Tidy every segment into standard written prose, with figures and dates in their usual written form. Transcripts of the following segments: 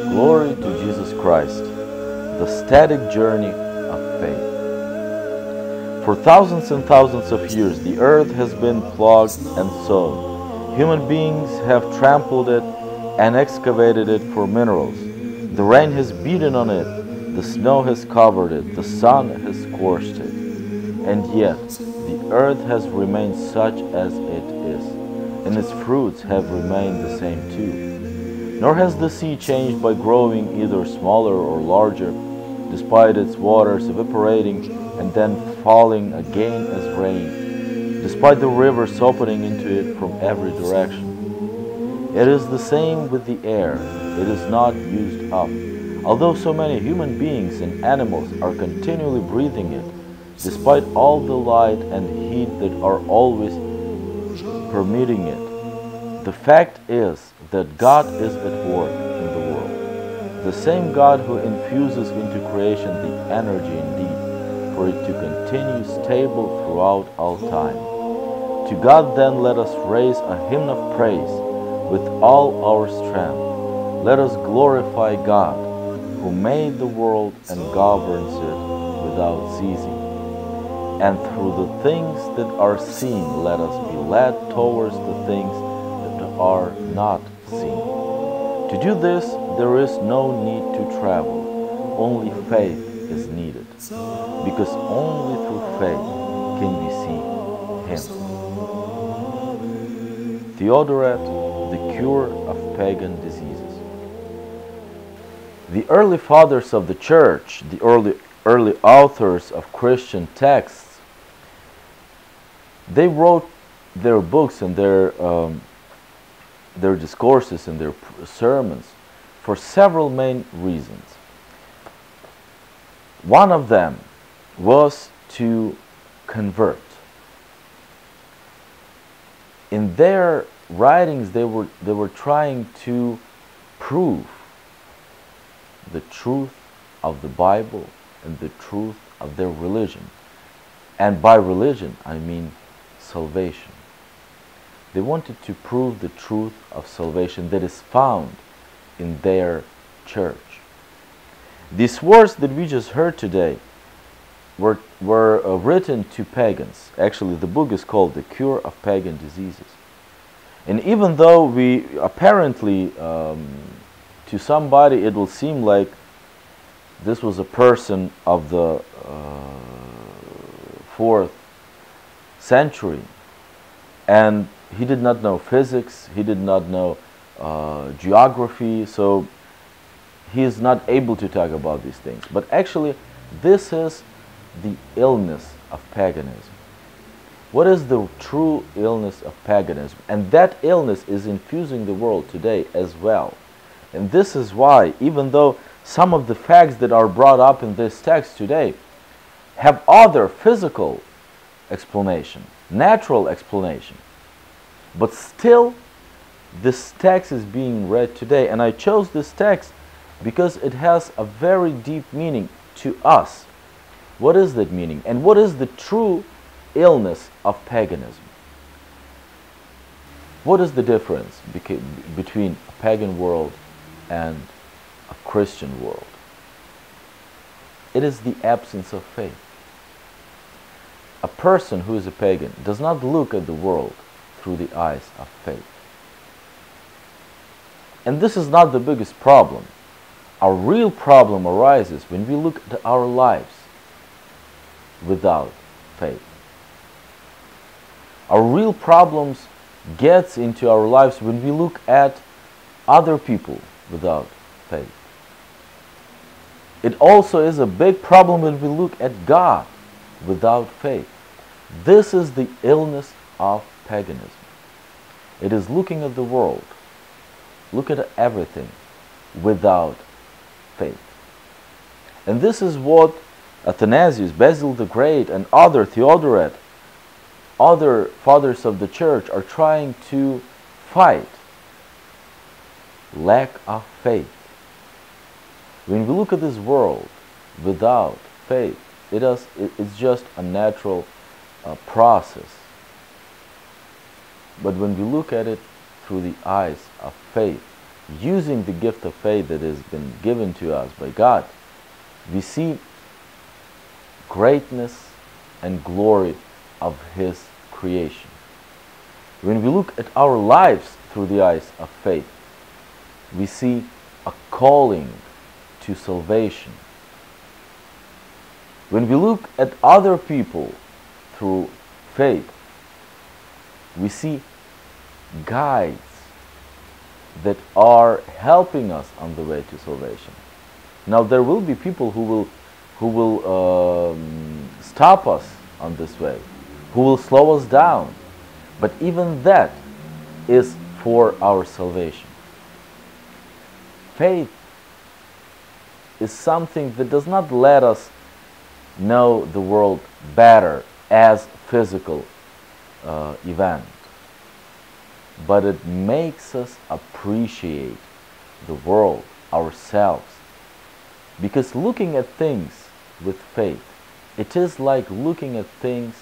Glory to Jesus Christ, the static journey of faith. For thousands and thousands of years, the earth has been ploughed and sown. Human beings have trampled it and excavated it for minerals. The rain has beaten on it, the snow has covered it, the sun has scorched it. And yet, the earth has remained such as it is, and its fruits have remained the same too. Nor has the sea changed by growing either smaller or larger, despite its waters evaporating and then falling again as rain, despite the rivers opening into it from every direction. It is the same with the air. It is not used up. Although so many human beings and animals are continually breathing it, despite all the light and heat that are always permeating it, the fact is that God is at work in the world. The same God who infuses into creation the energy indeed for it to continue stable throughout all time. To God then let us raise a hymn of praise with all our strength. Let us glorify God, who made the world and governs it without ceasing. And through the things that are seen, let us be led towards the things that are not seen. To do this, there is no need to travel. Only faith is needed, because only through faith can we see Him. Theodoret, the cure of pagan diseases. The early fathers of the Church, the early authors of Christian texts, they wrote their books and their discourses and their sermons for several main reasons. One of them was to convert. In their writings, they were trying to prove the truth of the Bible and the truth of their religion. And by religion, I mean salvation. They wanted to prove the truth of salvation that is found in their church. These words that we just heard today were written to pagans. Actually, the book is called The Cure of Pagan Diseases. And even though we apparently, to somebody, it will seem like this was a person of the 4th century, and he did not know physics, he did not know geography, so he is not able to talk about these things. But actually, this is the illness of paganism. What is the true illness of paganism? And that illness is infusing the world today as well. And this is why, even though some of the facts that are brought up in this text today have other physical explanation, natural explanation, but still this text is being read today. And I chose this text because it has a very deep meaning to us. What is that meaning? And what is the true illness of paganism? What is the difference between a pagan world and a Christian world? It is the absence of faith. A person who is a pagan does not look at the world through the eyes of faith. And this is not the biggest problem. Our real problem arises when we look at our lives without faith. Our real problems gets into our lives when we look at other people without faith. It also is a big problem when we look at God without faith. This is the illness of paganism. It is looking at the world, look at everything without faith. And this is what Athanasius, Basil the Great, and other Theodoret, other fathers of the Church are trying to fight. Lack of faith. When we look at this world without faith, it's just a natural process. But when we look at it through the eyes of faith, using the gift of faith that has been given to us by God, we see greatness and glory of His creation. When we look at our lives through the eyes of faith, we see a calling to salvation. When we look at other people through faith, we see guides that are helping us on the way to salvation. Now there will be people who will stop us on this way, who will slow us down, but even that is for our salvation. Faith is something that does not let us know the world better as physical event, but it makes us appreciate the world, ourselves. Because looking at things with faith, it is like looking at things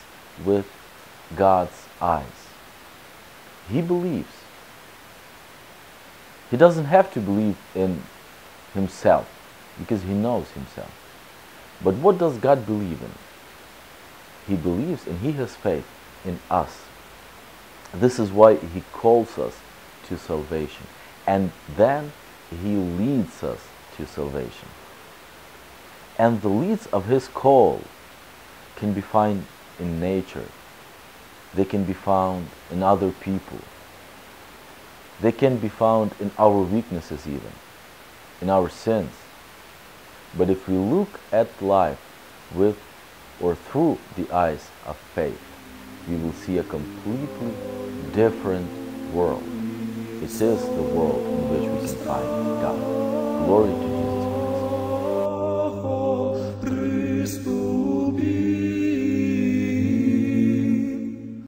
with God's eyes. He believes. He doesn't have to believe in himself because he knows himself. But what does God believe in? He believes and he has faith in us. This is why he calls us to salvation. And then he leads us to salvation. And the leads of his call can be found in nature. They can be found in other people. They can be found in our weaknesses even, in our sins. But if we look at life with or through the eyes of faith, we will see a completely different world. It is the world in which we can find God. Glory to